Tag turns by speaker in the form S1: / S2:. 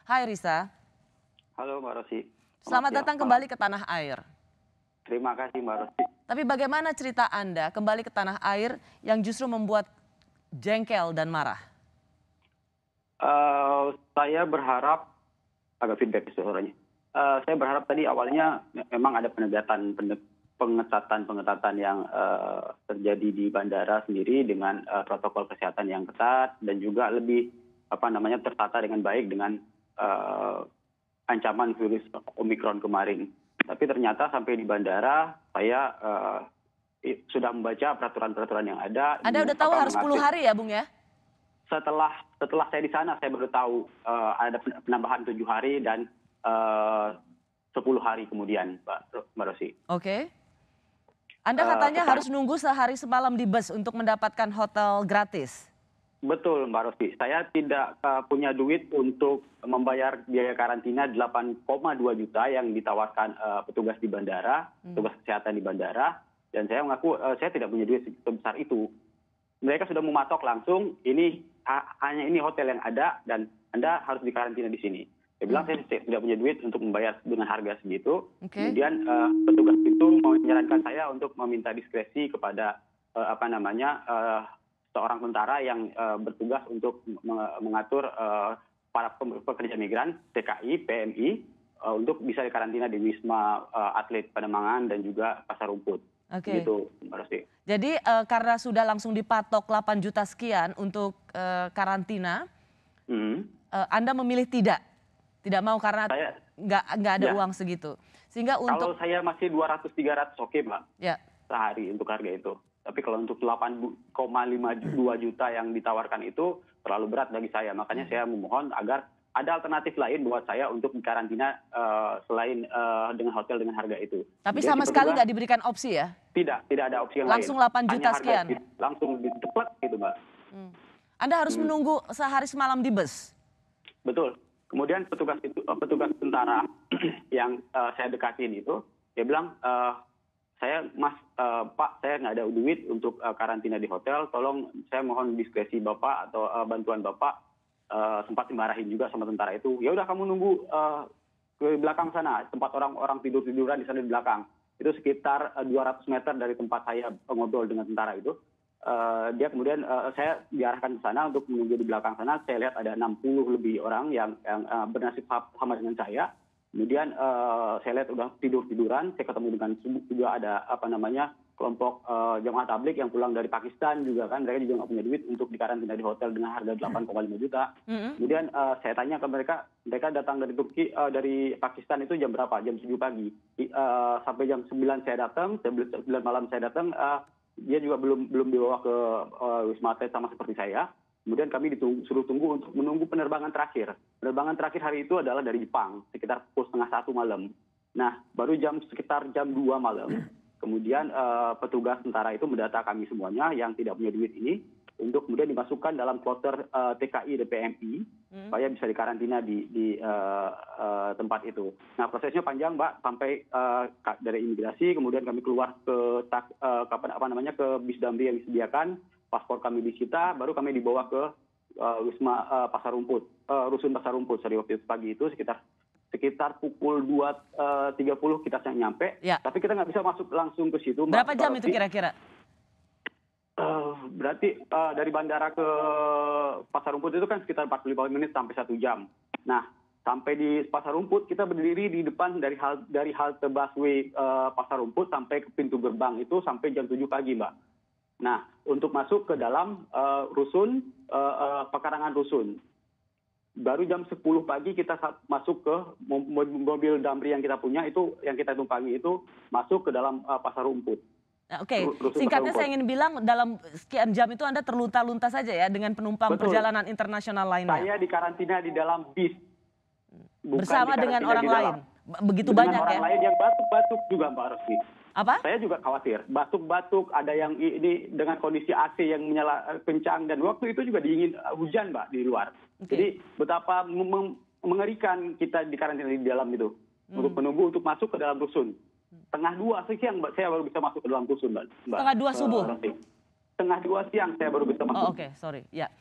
S1: Hai Risa,
S2: Halo Mbak Rosi.
S1: selamat
S2: Siang,
S1: datang
S2: malam.
S1: kembali ke tanah air.
S2: Terima kasih Mbak Rosi.
S1: Tapi bagaimana cerita Anda kembali ke tanah air yang justru membuat jengkel dan marah?
S2: Saya berharap agak feedback suaranya. Saya berharap tadi awalnya memang ada pengetatan yang terjadi di bandara sendiri dengan protokol kesehatan yang ketat dan juga lebih tertata dengan baik dengan ancaman virus Omikron kemarin. Tapi ternyata sampai di bandara saya sudah membaca peraturan-peraturan yang ada.
S1: Anda udah tahu harus 10 hari ya Bung ya?
S2: Setelah saya di sana saya baru tahu ada penambahan 7 hari dan 10 hari kemudian, Mbak Rosi.
S1: Oke. Anda katanya harus nunggu sehari semalam di bus untuk mendapatkan hotel gratis.
S2: Betul Mbak Rosi, saya tidak punya duit untuk membayar biaya karantina 8,2 juta yang ditawarkan petugas di bandara, petugas kesehatan di bandara, dan saya mengaku saya tidak punya duit sebesar itu. Mereka sudah mematok langsung, ini hanya ini hotel yang ada dan Anda harus dikarantina di sini. Saya bilang saya tidak punya duit untuk membayar dengan harga segitu. Kemudian petugas itu menyarankan saya untuk meminta diskresi kepada seorang tentara yang bertugas untuk mengatur para pekerja migran TKI, PMI untuk bisa dikarantina di Wisma Atlet Pademangan dan juga Pasar Rumput.
S1: Oke.
S2: Gitu, Mbak Rosti.
S1: Jadi karena sudah langsung dipatok 8 juta sekian untuk karantina, Anda memilih tidak mau karena nggak ada uang segitu. Sehingga
S2: Kalau saya masih 200-300 oke Mbak,
S1: ya.
S2: Sehari untuk harga itu. Tapi kalau untuk 8,52 juta yang ditawarkan itu terlalu berat bagi saya. Makanya saya memohon agar ada alternatif lain buat saya untuk dikarantina selain dengan hotel dengan harga itu.
S1: Tapi sama sekali nggak diberikan opsi ya?
S2: Tidak ada opsi yang
S1: langsung
S2: lain.
S1: Langsung 8 juta sekian?
S2: Langsung cepat gitu Mbak.
S1: Anda harus menunggu sehari semalam di bus?
S2: Betul. Kemudian petugas tentara yang saya dekatin itu, dia bilang, Pak, saya nggak ada duit untuk karantina di hotel, tolong saya mohon diskresi Bapak atau bantuan Bapak. Sempat dimarahin juga sama tentara itu. Ya udah kamu nunggu ke belakang sana, tempat orang tiduran di sana di belakang. Itu sekitar 200 meter dari tempat saya ngobrol dengan tentara itu. Dia kemudian saya diarahkan ke sana untuk menunggu di belakang sana. Saya lihat ada 60 lebih orang yang bernasib sama dengan saya. Kemudian saya lihat udah tiduran. Saya ketemu dengan juga ada kelompok jamaah tablik yang pulang dari Pakistan juga kan. Mereka juga nggak punya duit untuk dikarantina di hotel dengan harga 8,5 juta. Kemudian saya tanya ke mereka datang dari Turki, dari Pakistan itu jam berapa? Jam 7 pagi. Sampai jam 9 saya datang, 9 malam saya datang. Dia juga belum dibawa ke Wisma Atlet sama seperti saya. Kemudian kami disuruh tunggu untuk menunggu penerbangan terakhir. Penerbangan terakhir hari itu adalah dari Jepang, sekitar pukul 12:30 malam. Nah, baru sekitar jam 2 malam, kemudian petugas tentara itu mendata kami semuanya yang tidak punya duit ini, untuk kemudian dimasukkan dalam kloter TKI dan PMI, supaya bisa dikarantina di tempat itu. Nah, prosesnya panjang, Mbak, sampai dari imigrasi, kemudian kami keluar ke bis Damri yang disediakan, paspor kami disita, baru kami dibawa ke Wisma Pasar Rumput, Rusun Pasar Rumput. Waktu itu pagi itu sekitar pukul 2.30 kita nyampe, tapi kita nggak bisa masuk langsung ke situ.
S1: Berapa jam itu kira-kira?
S2: Berarti dari bandara ke Pasar Rumput itu kan sekitar 45 menit sampai 1 jam. Nah, sampai di Pasar Rumput kita berdiri di depan dari halte busway Pasar Rumput sampai ke pintu gerbang itu sampai jam 7 pagi, Mbak. Nah, untuk masuk ke dalam rusun, pekarangan rusun. Baru jam 10 pagi kita masuk ke mobil Damri yang kita punya itu, yang kita tumpangi itu, masuk ke dalam Pasar Rumput.
S1: Oke, singkatnya saya ingin bilang dalam sekian jam itu Anda terlunta-lunta saja ya dengan penumpang perjalanan internasional lainnya.
S2: Saya dikarantina di dalam bis.
S1: Bersama dengan orang lain? Begitu banyak ya?
S2: Orang lain yang batuk-batuk juga Mbak Rosi.
S1: Apa?
S2: Saya juga khawatir, batuk-batuk, ada yang ini dengan kondisi AC yang menyala kencang, dan waktu itu juga dingin, hujan Mbak di luar. Jadi betapa mengerikan kita dikarantina di dalam itu, untuk menunggu untuk masuk ke dalam rusun. Setengah 2 siang Mbak, saya baru bisa masuk ke dalam rusun Mbak.
S1: Setengah 2 subuh?
S2: Setengah 2 siang saya baru bisa masuk.
S1: Oke, sorry. Ya.